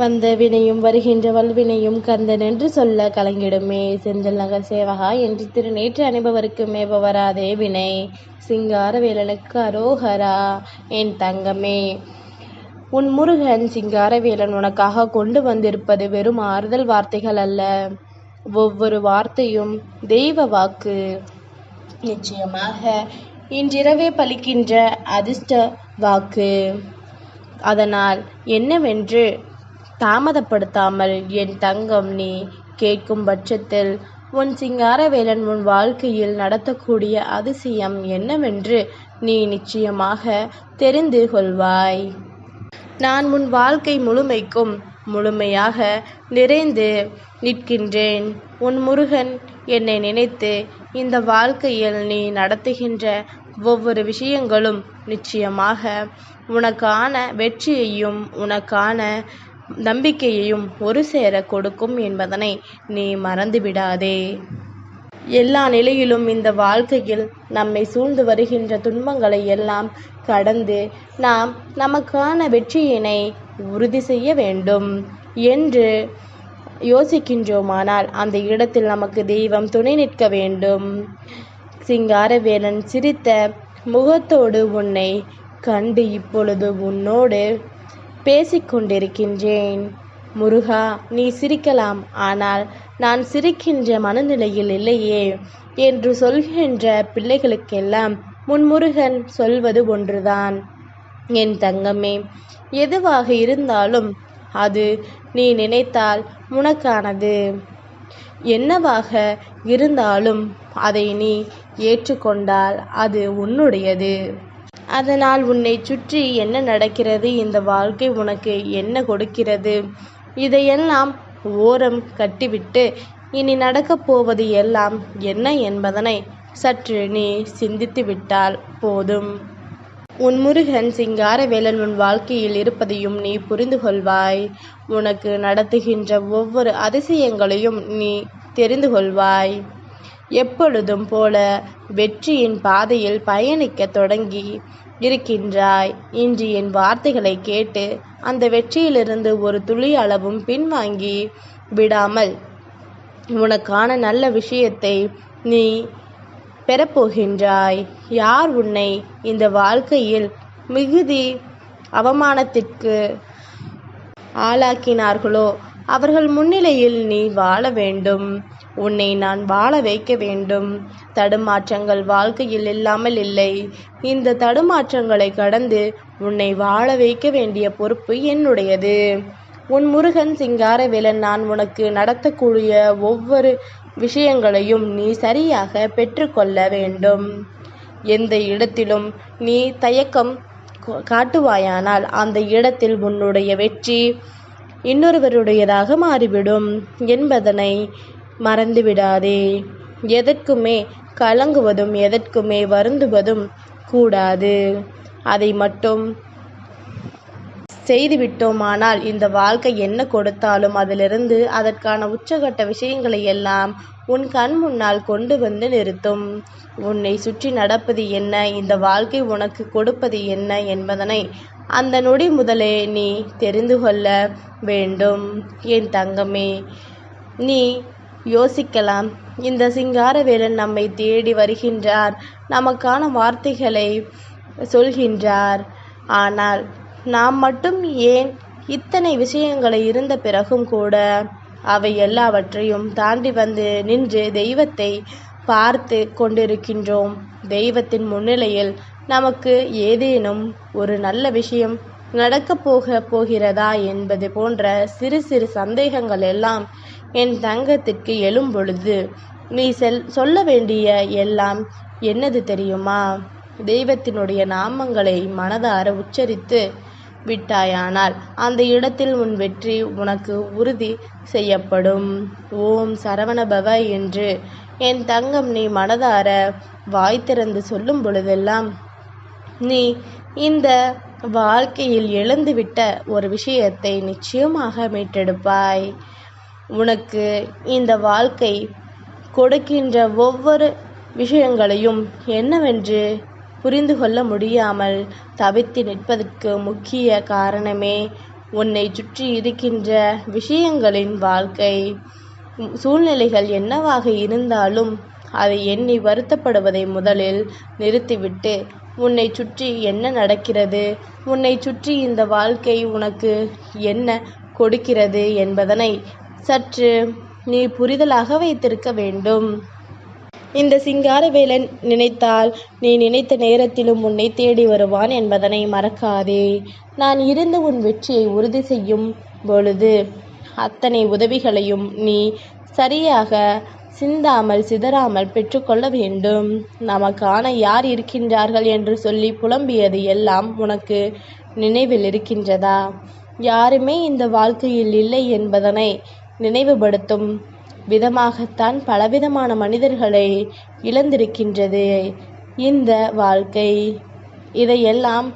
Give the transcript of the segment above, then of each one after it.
வந்த வினையும் வருகின்ற வல்வினையும் கந்தன் என்று சொல்ல கலங்கிடுமே. செந்தில் நகர் சேவகா என்று திருநேற்று அணிபவருக்கு மேபவராதே வினை. சிங்கார வேலனுக்கு அரோகரா. என் தங்கமே, உன் முருகன் சிங்காரவேலன் உனக்காக கொண்டு வந்திருப்பது வெறும் ஆறுதல் வார்த்தைகள் அல்ல. ஒவ்வொரு வார்த்தையும் தெய்வ வாக்கு. நிச்சயமாக இன்றிரவே பலிக்கின்ற அதிர்ஷ்ட வாக்கு. அதனால் என்னவென்று தாமதப்படுத்தாமல் என் தங்கம் நீ கேட்கும் பட்சத்தில் உன் சிங்காரவேலன் உன் வாழ்க்கையில் நடத்தக்கூடிய அதிசயம் என்னவென்று நீ நிச்சயமாக தெரிந்து கொள்வாய். நான் உன் வாழ்க்கை முழுமைக்கும் முழுமையாக நிறைந்து நிற்கின்றேன். உன் முருகன் என்னை நினைத்து இந்த வாழ்க்கையில் நீ நடத்துகின்ற ஒவ்வொரு விஷயங்களும் நிச்சயமாக உனக்கான வெற்றியையும் உனக்கான நம்பிக்கையையும் ஒரு சேர கொடுக்கும் என்பதனை நீ மறந்துவிடாதே. எல்லா நிலையிலும் இந்த வாழ்க்கையில் நம்மை சூழ்ந்து வருகின்ற துன்பங்களை எல்லாம் கடந்து நாம் நமக்கான வெற்றியினை உறுதி செய்ய வேண்டும் என்று யோசிக்கின்றோமானால் அந்த இடத்தில் நமக்கு தெய்வம் துணை நிற்க வேண்டும். சிங்காரவேலன் சிரித்த முகத்தோடு உன்னை கண்டு இப்பொழுது உன்னோடு பேசிக்கொண்டிருக்கின்றேன். முருகா, நீ சிரிக்கலாம், ஆனால் நான் சிரிக்கின்ற மனநிலையில் இல்லையே என்று சொல்கின்ற பிள்ளைகளுக்கெல்லாம் முன்முருகன் சொல்வது ஒன்றுதான். என் தங்கமே, எதுவாக இருந்தாலும் அது நீ நினைத்தால் உனக்கானது. என்னவாக இருந்தாலும் அதை நீ ஏற்றுக்கொண்டால் அது உன்னுடையது. அதனால் உன்னை சுற்றி என்ன நடக்கிறது, இந்த வாழ்க்கை உனக்கு என்ன கொடுக்கிறது, இதையெல்லாம் ஓரம் கட்டிவிட்டு இனி நடக்கப் போவது எல்லாம் என்ன என்பதனை சற்று நீ சிந்தித்து விட்டால் போதும். உன் முருகன் சிங்காரவேலன் உன் வாழ்க்கையில் இருப்பதையும் நீ புரிந்து கொள்வாய். உனக்கு நடத்துகின்ற ஒவ்வொரு அதிசயங்களையும் நீ தெரிந்து கொள்வாய். எப்பொழுதும் போல வெற்றியின் பாதையில் பயணிக்க தொடங்கி இருக்கின்றாய். இன்று என் வார்த்தைகளை கேட்டு அந்த வெற்றியிலிருந்து ஒரு துளி அளவும் பின்வாங்கி விடாமல் உனக்கான நல்ல விஷயத்தை நீ பெறப்போகின்றாய். யார் உன்னை இந்த வாழ்க்கையில் மிகுதி அவமானத்திற்கு ஆளாக்கினார்களோ அவர்கள் முன்னிலையில் நீ வாழ வேண்டும். உன்னை நான் வாழ வைக்க வேண்டும். தடுமாற்றங்கள் வாழ்க்கையில் இல்லாமல் இல்லை. இந்த தடுமாற்றங்களை கடந்து உன்னை வாழ வைக்க வேண்டிய பொறுப்பு என்னுடையது. உன் முருகன் சிங்காரவேலன் நான் உனக்கு நடத்தக்கூடிய ஒவ்வொரு விஷயங்களையும் நீ சரியாக பெற்றுக்கொள்ள வேண்டும். எந்த இடத்திலும் நீ தயக்கம் காட்டுவாயானால் அந்த இடத்தில் உன்னுடைய வெற்றி இன்னொருவருடையதாக மாறிவிடும் என்பதனை மறந்துவிடாதே. எதற்குமே கலங்குவதும் எதற்குமே வருந்துவதும் கூடாது. அதை மட்டும் செய்துவிட்டோமானால் இந்த வாழ்க்கை என்ன கொடுத்தாலும் அதிலிருந்து அதற்கான உச்சகட்ட விஷயங்களை எல்லாம் உன் கண் முன்னால் கொண்டு வந்து நிறுத்தும். உன்னை சுற்றி நடப்பது என்ன, இந்த வாழ்க்கை உனக்கு கொடுப்பது என்ன என்பதனை அந்த நொடி முதலே நீ தெரிந்து கொள்ள வேண்டும். என் தங்கமே, நீ யோசிக்கலாம், இந்த சிங்காரவேலன் நம்மை தேடி வருகின்றார், நமக்கான வார்த்தைகளை சொல்கின்றார். ஆனால் நாம் மட்டும் ஏன் இத்தனை விஷயங்களை இருந்த பிறகும் கூட அவை எல்லாவற்றையும் தாண்டி வந்து நின்று தெய்வத்தை பார்த்து கொண்டிருக்கின்றோம். தெய்வத்தின் முன்னிலையில் நமக்கு ஏதேனும் ஒரு நல்ல விஷயம் நடக்கப் போகிறதா என்பது போன்ற சிறு சிறு சந்தேகங்கள் எல்லாம் என் தங்கத்திற்கு எழும் பொழுது நீ சொல்ல வேண்டிய எல்லாம் என்னது தெரியுமா? தெய்வத்தினுடைய நாமங்களை மனதார உச்சரித்து விட்டாயானால் அந்த இடத்தில் உன் வெற்றி உனக்கு உறுதி செய்யப்படும். ஓம் சரவணபவ என்று என் தங்கம் நீ மனதார வாய் திறந்து சொல்லும் பொழுதெல்லாம் நீ இந்த வாழ்க்கையில் இழந்துவிட்ட ஒரு விஷயத்தை நிச்சயமாக மீட்டெடுப்பாய். உனக்கு இந்த வாழ்க்கை கொடுக்கின்ற ஒவ்வொரு விஷயங்களையும் என்னவென்று புரிந்து கொள்ள முடியாமல் தவித்து நிற்பதற்கு முக்கிய காரணமே உன்னை சுற்றி இருக்கின்ற விஷயங்களின் வாழ்க்கை சூழ்நிலைகள் என்னவாக இருந்தாலும் அதை எண்ணி வருத்தப்படுவதை முதலில் நிறுத்திவிட்டு உன்னை சுற்றி என்ன நடக்கிறது, உன்னை சுற்றி இந்த வாழ்க்கை உனக்கு என்ன கொடுக்கிறது என்பதனை சற்று நீ புரிதலாக வைத்திருக்க வேண்டும். இந்த சிங்காரவேலன் நினைத்தால் நீ நினைத்த நேரத்திலும் உன்னை தேடி வருவான் என்பதனை மறக்காதே. நான் இருந்து உன் வெற்றியை உறுதி செய்யும் பொழுது அத்தனை உதவிகளையும் நீ சரியாக சிந்தாமல் சிதறாமல் பெற்றுக்கொள்ள வேண்டும். நமக்கான யார் இருக்கின்றார்கள் என்று சொல்லி புலம்பியது எல்லாம் உனக்கு நினைவில் இருக்கின்றதா? யாருமே இந்த வாழ்க்கையில் இல்லை என்பதனை நினைவுபடுத்தும் விதமாகத்தான் பலவிதமான மனிதர்களை இழந்திருக்கின்றது இந்த வாழ்க்கை. இதையெல்லாம்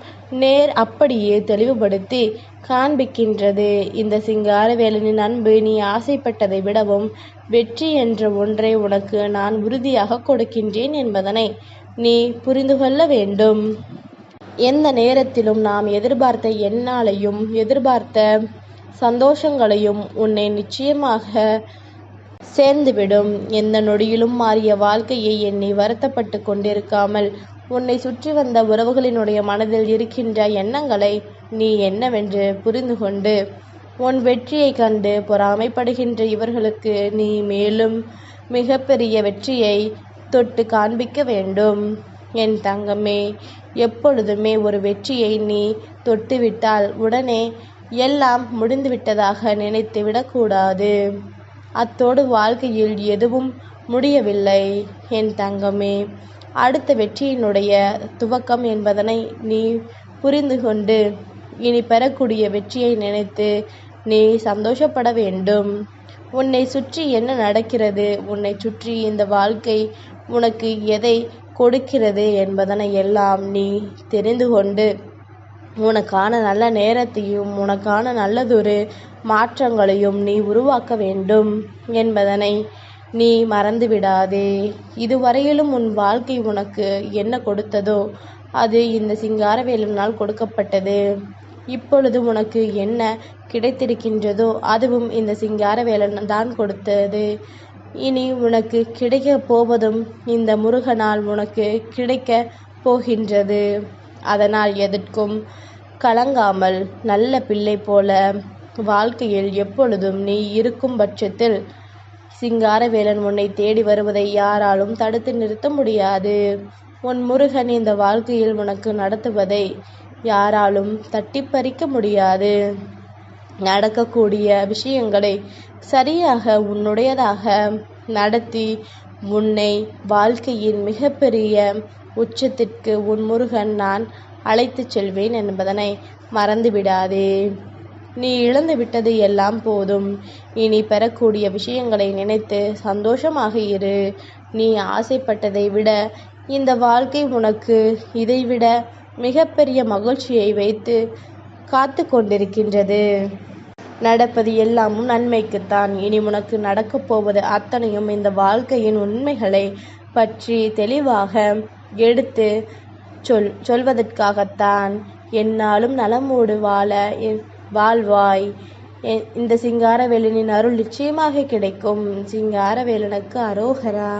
நேர் அப்படியே தெளிவுபடுத்தி காண்பிக்கின்றது. இந்த சிங்காரவேலனின் அன்பு நீ ஆசைப்பட்டதை விடவும் வெற்றி என்ற ஒன்றை உனக்கு நான் உறுதியாக கொடுக்கின்றேன் என்பதனை நீ புரிந்து கொள்ள வேண்டும். எந்த நேரத்திலும் நாம் எதிர்பார்த்த எண்ணாலையும் எதிர்பார்த்த சந்தோஷங்களையும் உன்னை நிச்சயமாக சேர்ந்துவிடும். எந்த நொடியிலும் மாறிய வாழ்க்கையை எண்ணி வருத்தப்பட்டு கொண்டிருக்காமல் உன்னை சுற்றி வந்த உறவுகளினுடைய மனதில் இருக்கின்ற எண்ணங்களை நீ என்னவென்று புரிந்து கொண்டு உன் வெற்றியை கண்டு பொறாமைப்படுகின்ற இவர்களுக்கு நீ மேலும் மிகப்பெரிய வெற்றியை தொட்டு காண்பிக்க வேண்டும். என் தங்கமே, எப்பொழுதுமே ஒரு வெற்றியை நீ தொட்டுவிட்டால் உடனே எல்லாம் முடிந்துவிட்டதாக நினைத்து விடக்கூடாது. அத்தோடு வாழ்க்கையில் எதுவும் முடியவில்லை என் தங்கமே. அடுத்த வெற்றியினுடைய துவக்கம் என்பதனை நீ புரிந்து கொண்டு இனி பெறக்கூடிய வெற்றியை நினைத்து நீ சந்தோஷப்பட வேண்டும். உன்னை சுற்றி என்ன நடக்கிறது, உன்னை சுற்றி இந்த வாழ்க்கை உனக்கு எதை கொடுக்கிறது என்பதனை எல்லாம் நீ தெரிந்து கொண்டு உனக்கான நல்ல நேரத்தையும் உனக்கான நல்லதொரு மாற்றங்களையும் நீ உருவாக்க வேண்டும் என்பதனை நீ மறந்துவிடாதே. இதுவரையிலும் உன் வாழ்க்கை உனக்கு என்ன கொடுத்ததோ அது இந்த சிங்காரவேலனால் கொடுக்கப்பட்டது. இப்பொழுது உனக்கு என்ன கிடைத்திருக்கின்றதோ அதுவும் இந்த சிங்காரவேலன் தான் கொடுத்தது. இனி உனக்கு கிடைக்க போவதும் இந்த முருகனால் உனக்கு கிடைக்க போகின்றது. அதனால் எதற்கும் கலங்காமல் நல்ல பிள்ளை போல வாழ்க்கையில் எப்பொழுதும் நீ இருக்கும் பட்சத்தில் சிங்காரவேலன் உன்னை தேடி வருவதை யாராலும் தடுத்து நிறுத்த முடியாது. உன் முருகன் இந்த வாழ்க்கையில் உனக்கு நடத்துவதை யாராலும் தட்டி பறிக்க முடியாது. நடக்கக்கூடிய விஷயங்களை சரியாக உன்னுடையதாக நடத்தி உன்னை வாழ்க்கையின் மிகப்பெரிய உச்சத்திற்கு உன் முருகன் நான் அழைத்து செல்வேன் என்பதனை மறந்துவிடாதே. நீ இழந்து விட்டது எல்லாம் போதும். இனி பெறக்கூடிய விஷயங்களை நினைத்து சந்தோஷமாக இரு. நீ ஆசைப்பட்டதை விட இந்த வாழ்க்கை உனக்கு இதைவிட மிகப்பெரிய மகிழ்ச்சியை வைத்து காத்து கொண்டிருக்கின்றது. நடப்பது எல்லாமும் நன்மைக்குத்தான். இனி உனக்கு நடக்கப் போவது அத்தனையும் இந்த வாழ்க்கையின் உண்மைகளை பற்றி தெளிவாக எடுத்து சொல்வதற்காகத்தான். என்னாலும் நலமோடு வாழ்வாய். இந்த சிங்காரவேலனின் அருள் நிச்சயமாக கிடைக்கும். சிங்காரவேலனுக்கு அரோகரா.